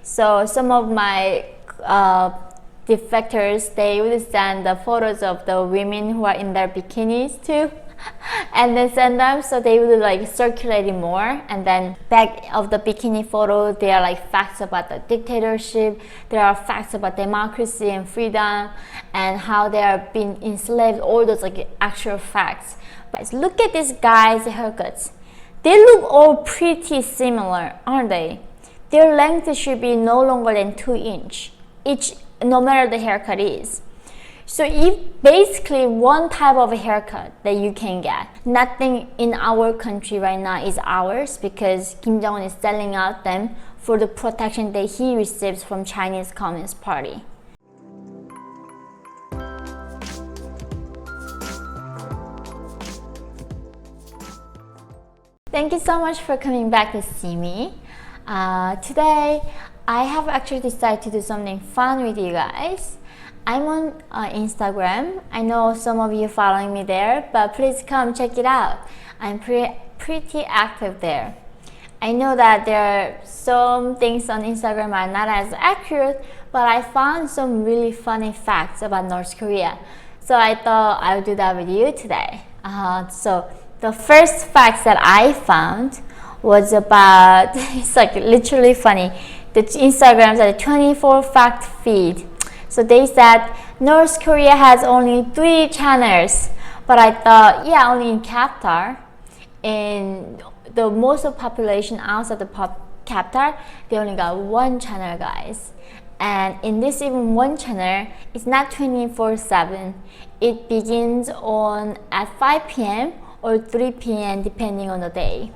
So some of my defectors, they would send the photos of the women who are in their bikinis too. And then send them, so they would like circulate it more. And then back of the bikini photo, there are like facts about the dictatorship, there are facts about democracy and freedom and how they are being enslaved, all those like actual facts. But look at these guys' haircuts. They look all pretty similar, aren't they? Their length should be no longer than 2 inches each, no matter the haircut is. So if basically one type of haircut that you can get, nothing in our country right now is ours because Kim Jong-il is selling out them for the protection that he receives from Chinese Communist Party. Thank you so much for coming back to see me. Today, I have actually decided to do something fun with you guys. I'm on Instagram. I know some of you following me there, but please come check it out. I'm pretty active there. I know that there are some things on Instagram are not as accurate, but I found some really funny facts about North Korea. So I thought I would do that with you today. So the first facts that I found was about, it's like literally funny. The Instagram's a 24 fact feed. So they said North Korea has only 3 channels, but I thought, yeah, only in Qatar. In the most of population outside the capital, they only got 1 channel, guys. And in this even 1 channel, it's not 24/7. It begins at 5 p.m. or 3 p.m. depending on the day,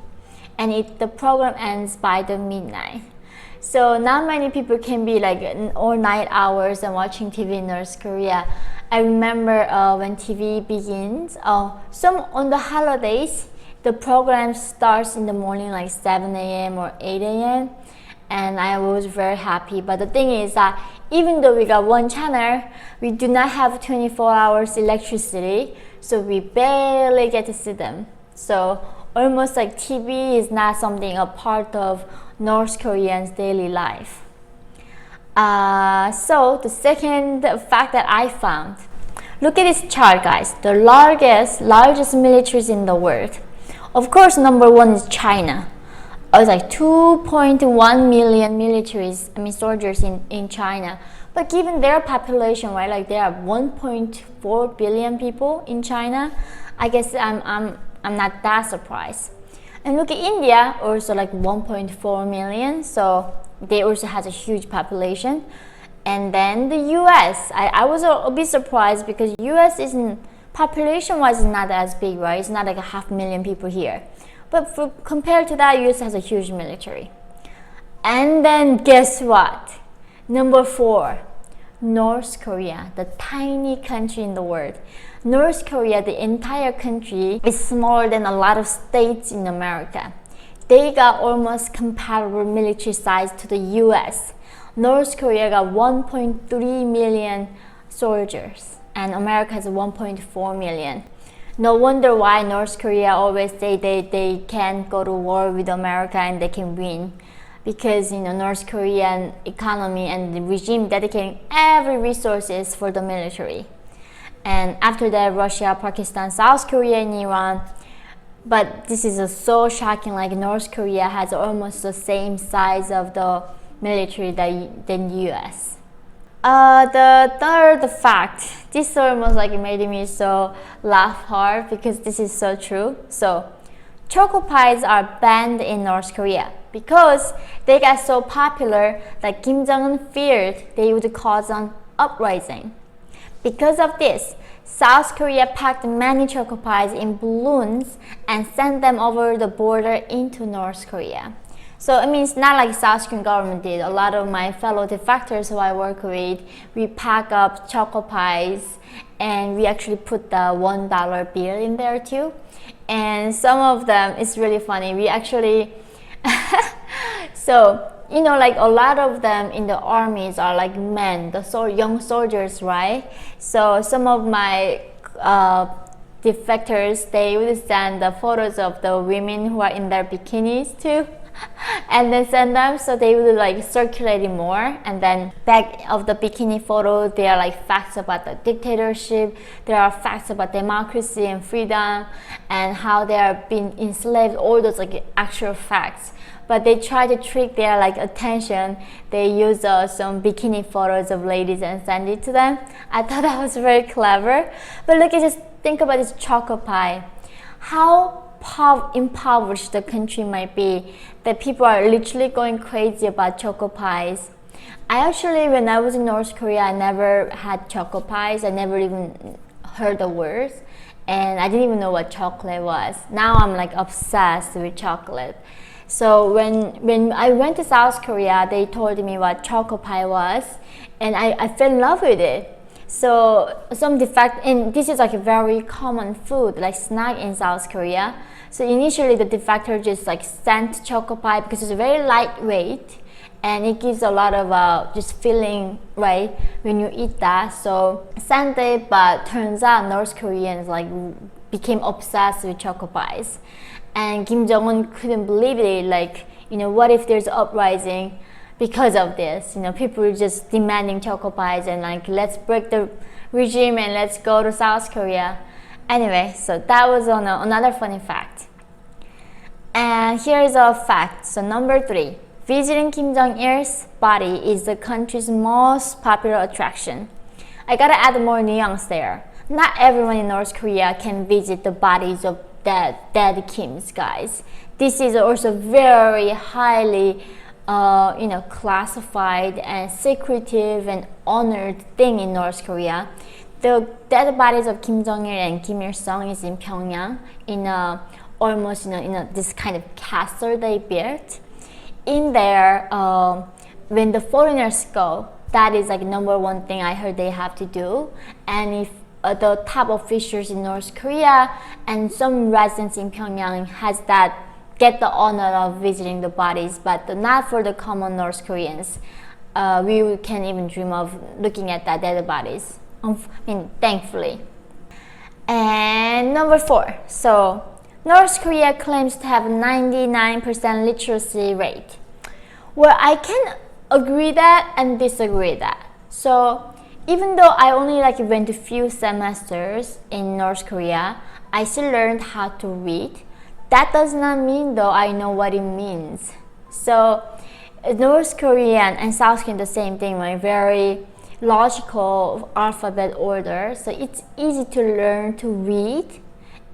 and the program ends by the midnight. So not many people can be like all night hours and watching TV in North Korea. I remember when TV begins, some on the holidays, the program starts in the morning like 7 a.m. or 8 a.m. and I was very happy. But the thing is that even though we got 1 channel, we do not have 24 hours electricity, so we barely get to see them. So almost like TV is not something a part of North Koreans' daily life. So the second fact that I found, look at this chart, guys. The largest militaries in the world. Of course, number 1 is China. It's like 2.1 million soldiers in China. But given their population, right, like there are 1.4 billion people in China, I guess I'm not that surprised. And look at India, also like 1.4 million, so they also has a huge population. And then the US, I was a bit surprised because US isn't, population-wise, not as big, right? It's not like 500,000 people here. But compared to that, US has a huge military. And then guess what? Number 4, North Korea, the tiny country in the world. North Korea, the entire country, is smaller than a lot of states in America. They got almost comparable military size to the US. North Korea got 1.3 million soldiers and America has 1.4 million. No wonder why North Korea always say they can go to war with America and they can win. Because North Korean economy and the regime dedicating every resources for the military. And after that, Russia, Pakistan, South Korea, and Iran. But this is so shocking, like North Korea has almost the same size of the military than US. The third fact, this almost like made me so laugh hard because this is so true. So, choco pies are banned in North Korea because they got so popular that Kim Jong-un feared they would cause an uprising. Because of this, South Korea packed many choco pies in balloons and sent them over the border into North Korea. So I mean, it's not like South Korean government did. A lot of my fellow defectors who I work with, we pack up choco pies and we actually put the $1 bill in there too. And some of them, it's really funny. We actually, so like a lot of them in the armies are like men, the young soldiers, right? So some of my defectors, they would send the photos of the women who are in their bikinis too. and then send them, so they would like circulate it more. And then back of the bikini photo, there are like facts about the dictatorship, there are facts about democracy and freedom and how they are being enslaved, all those like actual facts. But they try to trick their like attention. They use some bikini photos of ladies and send it to them. I thought that was very clever. But look, just think about this choco pie. How impoverished the country might be that people are literally going crazy about choco pies. I actually, when I was in North Korea, I never had choco pies. I never even heard the words, and I didn't even know what chocolate was. Now I'm like obsessed with chocolate. So when I went to South Korea, they told me what choco pie was, and I fell in love with it. So some defect, and this is like a very common food, like snack in South Korea. So initially the defector just like sent choco pie because it's very lightweight and it gives a lot of just feeling, right, when you eat that. So sent it, but turns out North Koreans like became obsessed with choco pies. And Kim Jong-un couldn't believe it, like, you know, what if there's uprising because of this? You know, people are just demanding choco pies and like, let's break the regime and let's go to South Korea. Anyway, so that was another funny fact. And here is a fact. So number 3, visiting Kim Jong-il's body is the country's most popular attraction. I gotta add more nuance there. Not everyone in North Korea can visit the bodies of dead Kims, guys. This is also very highly classified and secretive and honored thing in North Korea. The dead bodies of Kim Jong-il and Kim Il-sung is in Pyongyang, in almost this kind of castle they built. In there, when the foreigners go, that is like #1 thing I heard they have to do. And if the top officials in North Korea and some residents in Pyongyang get the honor of visiting the bodies, but not for the common North Koreans. We can't even dream of looking at that dead bodies. Thankfully. And number 4. So North Korea claims to have 99% literacy rate. Well, I can agree that and disagree that. So even though I only went a few semesters in North Korea, I still learned how to read. That does not mean though I know what it means. So North Korean and South Korean the same thing, like very logical alphabet order. So it's easy to learn to read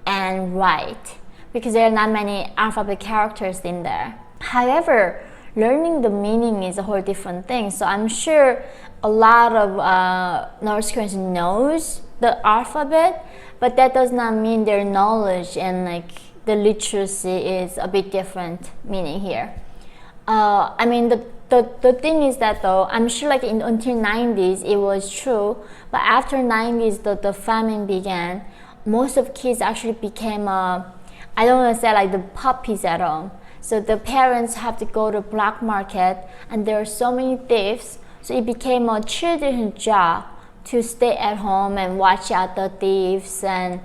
and write because there are not many alphabet characters in there. However, learning the meaning is a whole different thing. So I'm sure a lot of North Koreans knows the alphabet, but that does not mean their knowledge and the literacy is a bit different meaning here. The thing is that though, I'm sure until 90s it was true, but after 90s the famine began, most of kids actually became I don't want to say the puppies at home. So the parents have to go to black market and there are so many thieves, so it became a children's job to stay at home and watch out the thieves and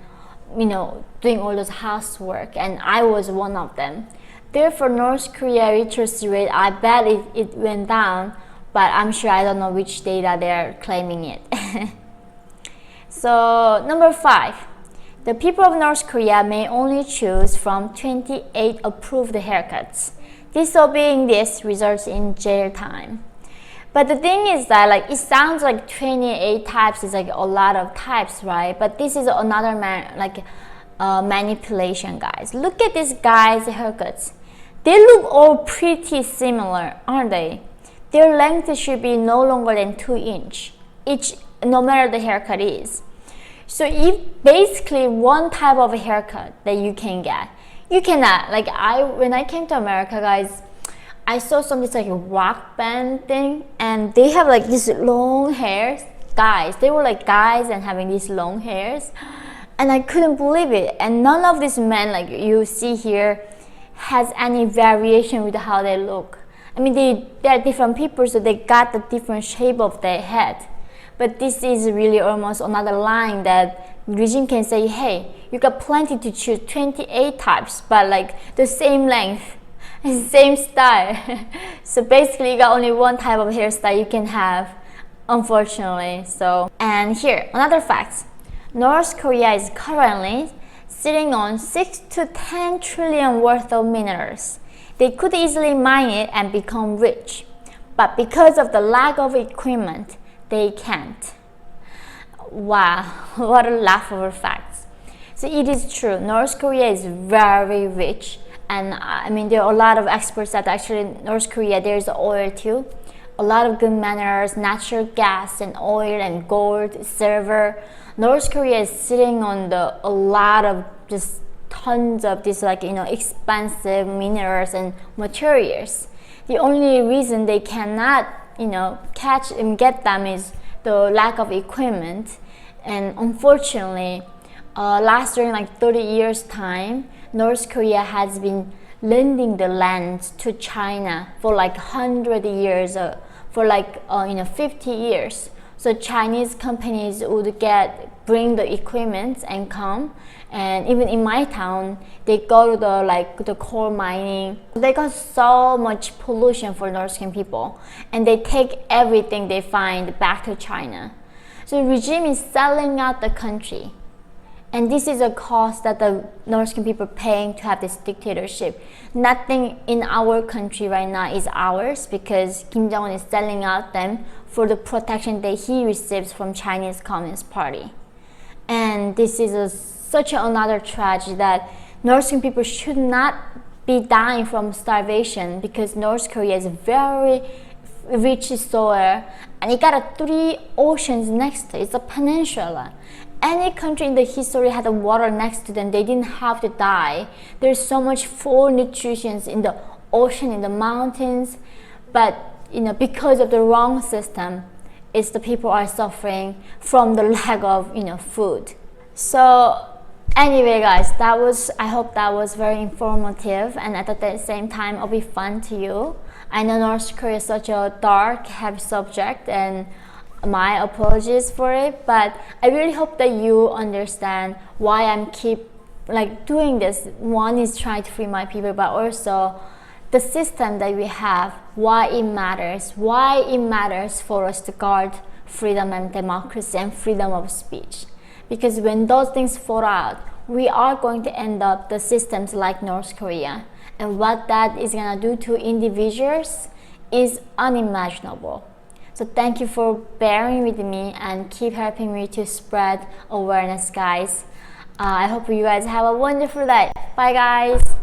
doing all those housework, and I was one of them. Therefore, North Korea literacy rate, I bet it went down, but I'm sure I don't know which data they're claiming it. So, number 5. The people of North Korea may only choose from 28 approved haircuts. Disobeying this results in jail time. But the thing is that it sounds like 28 types is a lot of types, right? But this is another manipulation, guys. Look at these guys' haircuts. They look all pretty similar, aren't they? Their length should be no longer than 2 inches each, no matter the haircut is. So if basically one type of a haircut that you can get, you cannot. When I came to America, guys, I saw some this rock band thing, and they have these long hairs. Guys, they were guys and having these long hairs, and I couldn't believe it. And none of these men you see here has any variation with how they look. They are different people, so they got the different shape of their head. But this is really almost another line that regime can say, hey, you got plenty to choose, 28 types, but the same length. Same style. So basically you got only one type of hairstyle you can have, unfortunately. So, and here another fact: North Korea is currently sitting on 6 to 10 trillion worth of minerals. They could easily mine it and become rich, but because of the lack of equipment, they can't. Wow, what a laughable fact. So it is true, North Korea is very rich, and I mean there are a lot of experts that actually North Korea there's oil too, a lot of good minerals, natural gas and oil and gold, silver. North Korea is sitting on a lot of just tons of these expensive minerals and materials. The only reason they cannot catch and get them is the lack of equipment. And unfortunately, during 30 years time, North Korea has been lending the land to China for 100 years, for 50 years. So Chinese companies would bring the equipment and come, and even in my town, they go to the coal mining. They got so much pollution for North Korean people, and they take everything they find back to China. So the regime is selling out the country. And this is a cost that the North Korean people are paying to have this dictatorship. Nothing in our country right now is ours because Kim Jong-il is selling out them for the protection that he receives from Chinese Communist Party. And this is such another tragedy that North Korean people should not be dying from starvation because North Korea is very rich soil and it got 3 oceans next to it. It's a peninsula. Any country in the history had the water next to them, they didn't have to die. There's so much full nutrition in the ocean, in the mountains, but because of the wrong system, it's the people are suffering from the lack of food. So anyway guys, I hope that was very informative, and at the same time it'll be fun to you. I know North Korea is such a dark, heavy subject, and my apologies for it, but I really hope that you understand why I'm keep doing this. One is trying to free my people, but also the system that we have, why it matters for us to guard freedom and democracy and freedom of speech. Because when those things fall out, we are going to end up the systems like North Korea, and what that is gonna do to individuals is unimaginable. So thank you for bearing with me and keep helping me to spread awareness, guys. I hope you guys have a wonderful day. Bye guys.